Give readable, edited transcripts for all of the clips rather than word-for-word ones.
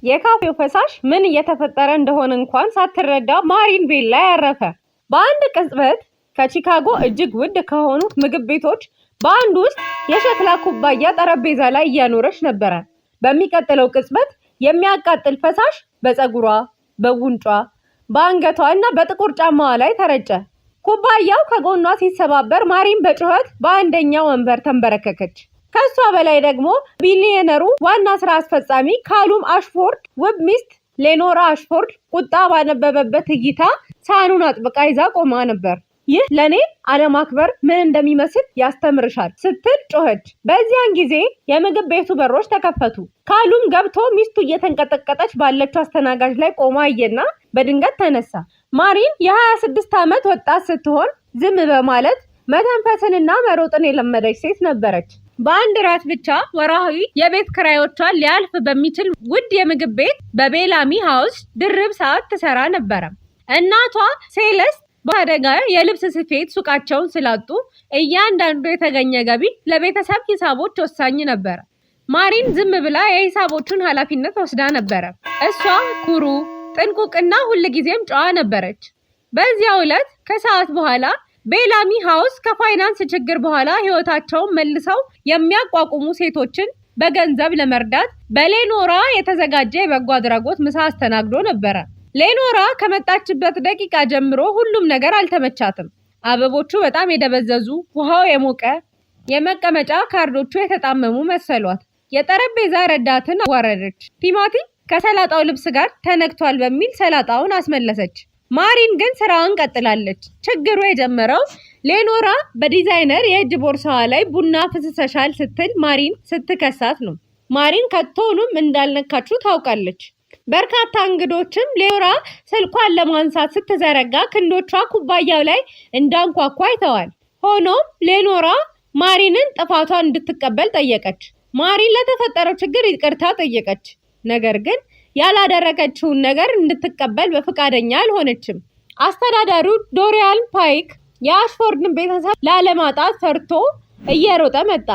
የካፌው ፈሳሽ ምን እየተፈጠረ እንደሆነ እንኳን ሳትረዳ ማሪን ቤት ላይ አረፈ። በአንድ ቅጽበት ከቺካጎ እጅግ ውድ ከሆኑ ምግብ ቤቶች በአንዱ ውስጥ የሸክላ ኩባያ ጠረጴዛ ላይ እያኖረች ነበረ። በሚቀጥለው ቅጽበት የሚያቃጥል ፈሳሽ በፀጉሯ፣ በጉንጯ፣ በአንገቷ እና በጥቁር ጫማዋ ላይ ተረጨ። ኩባያው ከጎኗ ሲሰባበር ማሪን በጩኸት በአንደኛው ወንበር ተንበረከከች። ከሷ በላይ ደግሞ ቢሊየነሩ ዋና ስራ አስፈጻሚ ካሉም አሽፎርድ ውብ ሚስት ሌኖራ አሽፎርድ ቁጣ ባነበበበት እይታ ሳህኑን አጥብቃ ይዛ ቆማ ነበር። ይህ ለኔ አለማክበር ምን እንደሚመስል ያስተምርሻል ስትል ጮኸች። በዚያን ጊዜ የምግብ ቤቱ በሮች ተከፈቱ። ካሉም ገብቶ ሚስቱ እየተንቀጠቀጠች ባለችው አስተናጋጅ ላይ ቆማ አየና በድንገት ተነሳ። ማሪን የ26 ዓመት ወጣት ስትሆን ዝም በማለት መተንፈስንና መሮጥን የለመደች ሴት ነበረች። በአንድ ራት ብቻ ወርሃዊ የቤት ክራዮቿን ሊያልፍ በሚችል ውድ የምግብ ቤት በቤላሚ ሃውስ ድርብ ሰዓት ትሰራ ነበረ። እናቷ ሴለስት በአደጋ የልብስ ስፌት ሱቃቸውን ስላጡ እያንዳንዱ የተገኘ ገቢ ለቤተሰብ ሂሳቦች ወሳኝ ነበረ። ማሪን ዝም ብላ የሂሳቦቹን ኃላፊነት ወስዳ ነበረ። እሷ ኩሩ፣ ጥንቁቅና ሁልጊዜም ጨዋ ነበረች። በዚያው ዕለት ከሰዓት በኋላ ቤላሚ ሃውስ ከፋይናንስ ችግር በኋላ ህይወታቸውን መልሰው የሚያቋቁሙ ሴቶችን በገንዘብ ለመርዳት በሌኖራ የተዘጋጀ የበጎ አድራጎት ምሳ አስተናግዶ ነበረ። ሌኖራ ከመጣችበት ደቂቃ ጀምሮ ሁሉም ነገር አልተመቻትም። አበቦቹ በጣም የደበዘዙ፣ ውሃው የሞቀ፣ የመቀመጫ ካርዶቹ የተጣመሙ መሰሏት። የጠረጴዛ ረዳትን አዋረደች። ቲማቲም ከሰላጣው ልብስ ጋር ተነክቷል በሚል ሰላጣውን አስመለሰች። ማሪን ግን ስራዋን ቀጥላለች። ችግሩ የጀመረው ሌኖራ በዲዛይነር የእጅ ቦርሳዋ ላይ ቡና ፍስሰሻል ስትል ማሪን ስትከሳት ነው። ማሪን ከቶኑም እንዳልነካችሁ ታውቃለች። በርካታ እንግዶችም ሌኖራ ስልኳን ለማንሳት ስትዘረጋ ክንዶቿ ኩባያው ላይ እንዳንኳኳ አይተዋል። ሆኖም ሌኖራ ማሪንን ጥፋቷን እንድትቀበል ጠየቀች። ማሪን ለተፈጠረው ችግር ይቅርታ ጠየቀች። ነገር ግን ያላደረገችውን ነገር እንድትቀበል በፍቃደኛ አልሆነችም። አስተዳዳሪው ዶሪያን ፓይክ የአሽፎርድን ቤተሰብ ላለማጣት ፈርቶ እየሮጠ መጣ።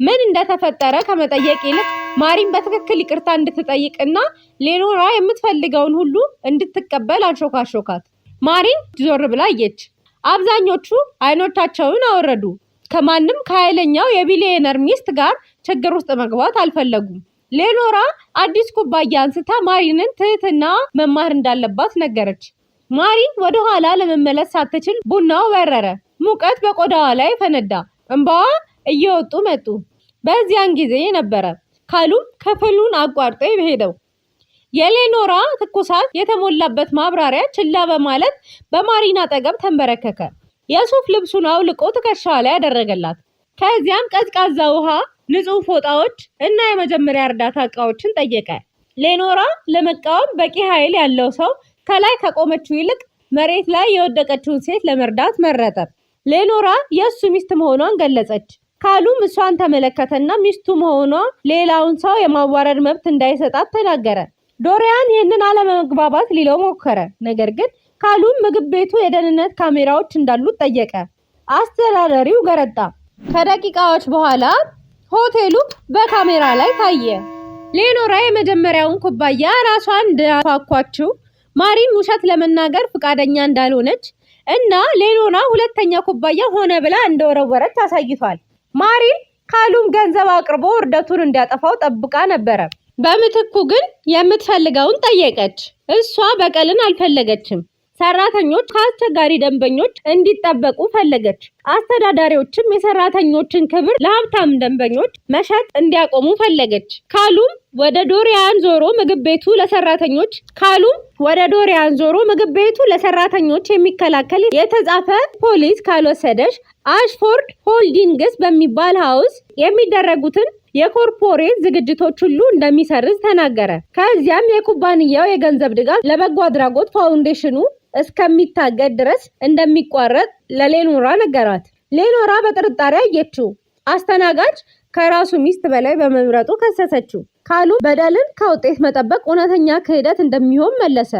ምን እንደተፈጠረ ከመጠየቅ ይልቅ ማሪን በትክክል ይቅርታ እንድትጠይቅና ሌኖራ የምትፈልገውን ሁሉ እንድትቀበል አንሾካሾካት። ማሪን ዞር ብላ አየች። አብዛኞቹ አይኖቻቸውን አወረዱ። ከማንም ከኃይለኛው የቢሊየነር ሚስት ጋር ችግር ውስጥ መግባት አልፈለጉም። ሌኖራ አዲስ ኩባያ አንስታ ማሪንን ትህትና መማር እንዳለባት ነገረች። ማሪን ወደ ኋላ ለመመለስ ሳትችል ቡናው በረረ። ሙቀት በቆዳዋ ላይ ፈነዳ። እንባዋ እየወጡ መጡ። በዚያን ጊዜ ነበረ ካሉም ክፍሉን አቋርጦ የሄደው። የሌኖራ ትኩሳት የተሞላበት ማብራሪያ ችላ በማለት በማሪን አጠገብ ተንበረከከ። የሱፍ ልብሱን አውልቆ ትከሻዋ ላይ ያደረገላት። ከዚያም ቀዝቃዛ ውሃ፣ ንጹህ ፎጣዎች እና የመጀመሪያ እርዳታ እቃዎችን ጠየቀ። ሌኖራ ለመቃወም በቂ ኃይል ያለው ሰው ከላይ ከቆመችው ይልቅ መሬት ላይ የወደቀችውን ሴት ለመርዳት መረጠ። ሌኖራ የእሱ ሚስት መሆኗን ገለጸች። ካሉም እሷን ተመለከተና ሚስቱ መሆኗ ሌላውን ሰው የማዋረድ መብት እንዳይሰጣት ተናገረ። ዶሪያን ይህንን አለመግባባት ሊለው ሞከረ። ነገር ግን ካሉም ምግብ ቤቱ የደህንነት ካሜራዎች እንዳሉት ጠየቀ። አስተዳዳሪው ገረጣ። ከደቂቃዎች በኋላ ሆቴሉ በካሜራ ላይ ታየ። ሌኖራ የመጀመሪያውን ኩባያ ራሷን እንዳፋኳችው፣ ማሪን ውሸት ለመናገር ፍቃደኛ እንዳልሆነች እና ሌኖራ ሁለተኛ ኩባያ ሆነ ብላ እንደወረወረች አሳይቷል። ማሪን ካሉም ገንዘብ አቅርቦ እርደቱን እንዲያጠፋው ጠብቃ ነበረ። በምትኩ ግን የምትፈልገውን ጠየቀች። እሷ በቀልን አልፈለገችም። ሰራተኞች ከአስቸጋሪ ደንበኞች እንዲጠበቁ ፈለገች። አስተዳዳሪዎችም የሰራተኞችን ክብር ለሀብታም ደንበኞች መሸጥ እንዲያቆሙ ፈለገች። ካሉም ወደ ዶሪያን ዞሮ ምግብ ቤቱ ለሰራተኞች የሚከላከል የተጻፈ ፖሊስ ካልወሰደሽ አሽፎርድ ሆልዲንግስ በሚባል ሃውስ የሚደረጉትን የኮርፖሬት ዝግጅቶች ሁሉ እንደሚሰርዝ ተናገረ። ከዚያም የኩባንያው የገንዘብ ድጋፍ ለበጎ አድራጎት ፋውንዴሽኑ እስከሚታገድ ድረስ እንደሚቋረጥ ለሌኖራ ነገራት። ሌኖራ በጥርጣሬ አየችው። አስተናጋጅ ከራሱ ሚስት በላይ በመምረጡ ከሰሰችው። ካሉ በደልን ከውጤት መጠበቅ እውነተኛ ክህደት እንደሚሆን መለሰ።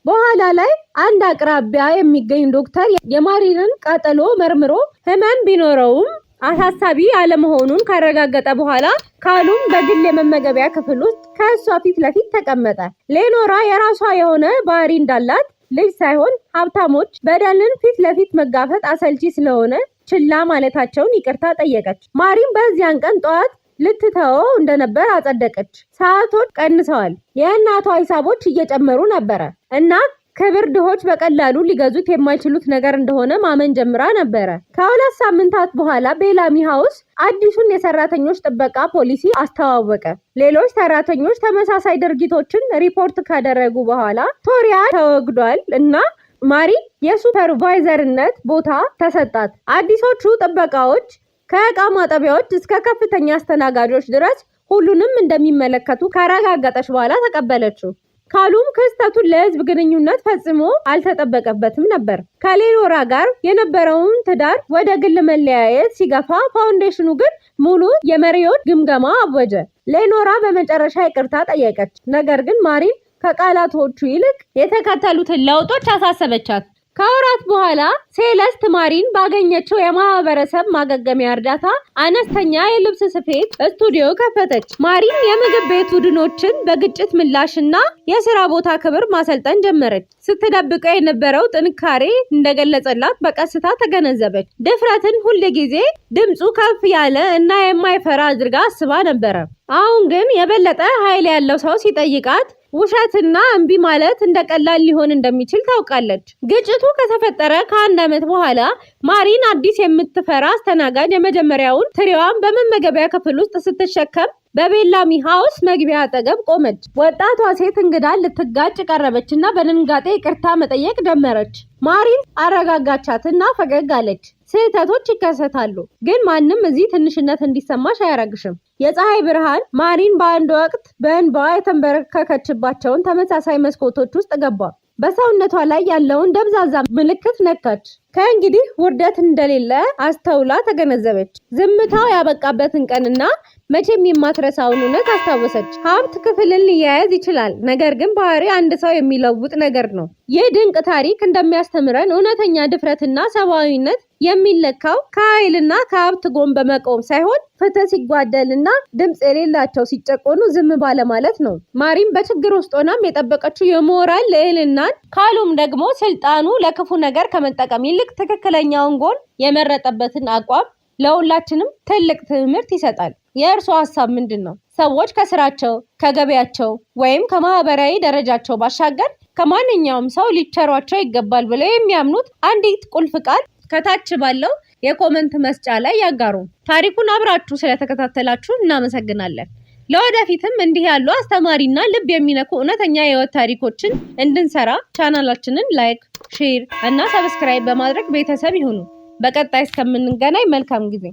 በኋላ ላይ አንድ አቅራቢያ የሚገኝ ዶክተር የማሪንን ቃጠሎ መርምሮ ህመም ቢኖረውም አሳሳቢ አለመሆኑን ካረጋገጠ በኋላ ካሉም በግል የመመገቢያ ክፍል ውስጥ ከእሷ ፊት ለፊት ተቀመጠ። ሌኖራ የራሷ የሆነ ባህሪ እንዳላት ልጅ ሳይሆን ሀብታሞች በደልን ፊት ለፊት መጋፈጥ አሰልቺ ስለሆነ ችላ ማለታቸውን ይቅርታ ጠየቀች። ማሪም በዚያን ቀን ጠዋት ልትተወው እንደነበር አጸደቀች። ሰዓቶች ቀንሰዋል። የእናቷ ሂሳቦች እየጨመሩ ነበረ እና ክብር ድሆች በቀላሉ ሊገዙት የማይችሉት ነገር እንደሆነ ማመን ጀምራ ነበረ። ከ2 ሳምንታት በኋላ ቤላሚ ሃውስ አዲሱን የሰራተኞች ጥበቃ ፖሊሲ አስተዋወቀ። ሌሎች ሰራተኞች ተመሳሳይ ድርጊቶችን ሪፖርት ካደረጉ በኋላ ቶሪያ ተወግዷል እና ማሪ የሱፐርቫይዘርነት ቦታ ተሰጣት። አዲሶቹ ጥበቃዎች ከዕቃ ማጠቢያዎች እስከ ከፍተኛ አስተናጋጆች ድረስ ሁሉንም እንደሚመለከቱ ካረጋገጠች በኋላ ተቀበለችው። ካሉም ክስተቱን ለህዝብ ግንኙነት ፈጽሞ አልተጠበቀበትም ነበር። ከሌኖራ ጋር የነበረውን ትዳር ወደ ግል መለያየት ሲገፋ፣ ፋውንዴሽኑ ግን ሙሉ የመሪዎች ግምገማ አወጀ። ሌኖራ በመጨረሻ ይቅርታ ጠየቀች። ነገር ግን ማሪን ከቃላቶቹ ይልቅ የተከተሉትን ለውጦች አሳሰበቻት። ከወራት በኋላ ሴለስት ማሪን ባገኘችው የማህበረሰብ ማገገሚያ እርዳታ አነስተኛ የልብስ ስፌት ስቱዲዮ ከፈተች። ማሪን የምግብ ቤት ቡድኖችን በግጭት ምላሽና የስራ ቦታ ክብር ማሰልጠን ጀመረች። ስትደብቀው የነበረው ጥንካሬ እንደገለጸላት በቀስታ ተገነዘበች። ድፍረትን ሁልጊዜ ድምፁ ከፍ ያለ እና የማይፈራ አድርጋ አስባ ነበረ። አሁን ግን የበለጠ ኃይል ያለው ሰው ሲጠይቃት ውሸትና እምቢ ማለት እንደቀላል ሊሆን እንደሚችል ታውቃለች። ግጭቱ ከተፈጠረ ከ1 ዓመት በኋላ ማሪን አዲስ የምትፈራ አስተናጋጅ የመጀመሪያውን ትሪዋን በመመገቢያ ክፍል ውስጥ ስትሸከም በቤላሚ ሃውስ መግቢያ አጠገብ ቆመች። ወጣቷ ሴት እንግዳ ልትጋጭ ቀረበችና በድንጋጤ ይቅርታ መጠየቅ ጀመረች። ማሪን አረጋጋቻትና ፈገግ አለች። ስህተቶች ይከሰታሉ፣ ግን ማንም እዚህ ትንሽነት እንዲሰማሽ አያረግሽም። የፀሐይ ብርሃን ማሪን በአንድ ወቅት በእንባ የተንበረከከችባቸውን ተመሳሳይ መስኮቶች ውስጥ ገባ። በሰውነቷ ላይ ያለውን ደብዛዛ ምልክት ነካች። ከእንግዲህ ውርደት እንደሌለ አስተውላ ተገነዘበች። ዝምታው ያበቃበትን ቀንና መቼም የማትረሳውን እውነት አስታወሰች። ሀብት ክፍልን ሊያያዝ ይችላል፣ ነገር ግን ባህሪ አንድ ሰው የሚለውጥ ነገር ነው። ይህ ድንቅ ታሪክ እንደሚያስተምረን እውነተኛ ድፍረትና ሰብአዊነት የሚለካው ከኃይልና ከሀብት ጎን በመቆም ሳይሆን ፍትህ ሲጓደልና ድምፅ የሌላቸው ሲጨቆኑ ዝም ባለማለት ነው። ማሪም በችግር ውስጥ ሆናም የጠበቀችው የሞራል ልዕልናን፣ ካሉም ደግሞ ስልጣኑ ለክፉ ነገር ከመጠቀም ይልቅ ትክክለኛውን ጎን የመረጠበትን አቋም ለሁላችንም ትልቅ ትምህርት ይሰጣል። የእርሱ ሀሳብ ምንድን ነው? ሰዎች ከስራቸው፣ ከገበያቸው ወይም ከማህበራዊ ደረጃቸው ባሻገር ከማንኛውም ሰው ሊቸሯቸው ይገባል ብለው የሚያምኑት አንዲት ቁልፍ ቃል ከታች ባለው የኮመንት መስጫ ላይ ያጋሩ። ታሪኩን አብራችሁ ስለተከታተላችሁ እናመሰግናለን። ለወደፊትም እንዲህ ያሉ አስተማሪና ልብ የሚነኩ እውነተኛ የህይወት ታሪኮችን እንድንሰራ ቻናላችንን ላይክ፣ ሼር እና ሰብስክራይብ በማድረግ ቤተሰብ ይሁኑ። በቀጣይ እስከምንገናኝ መልካም ጊዜ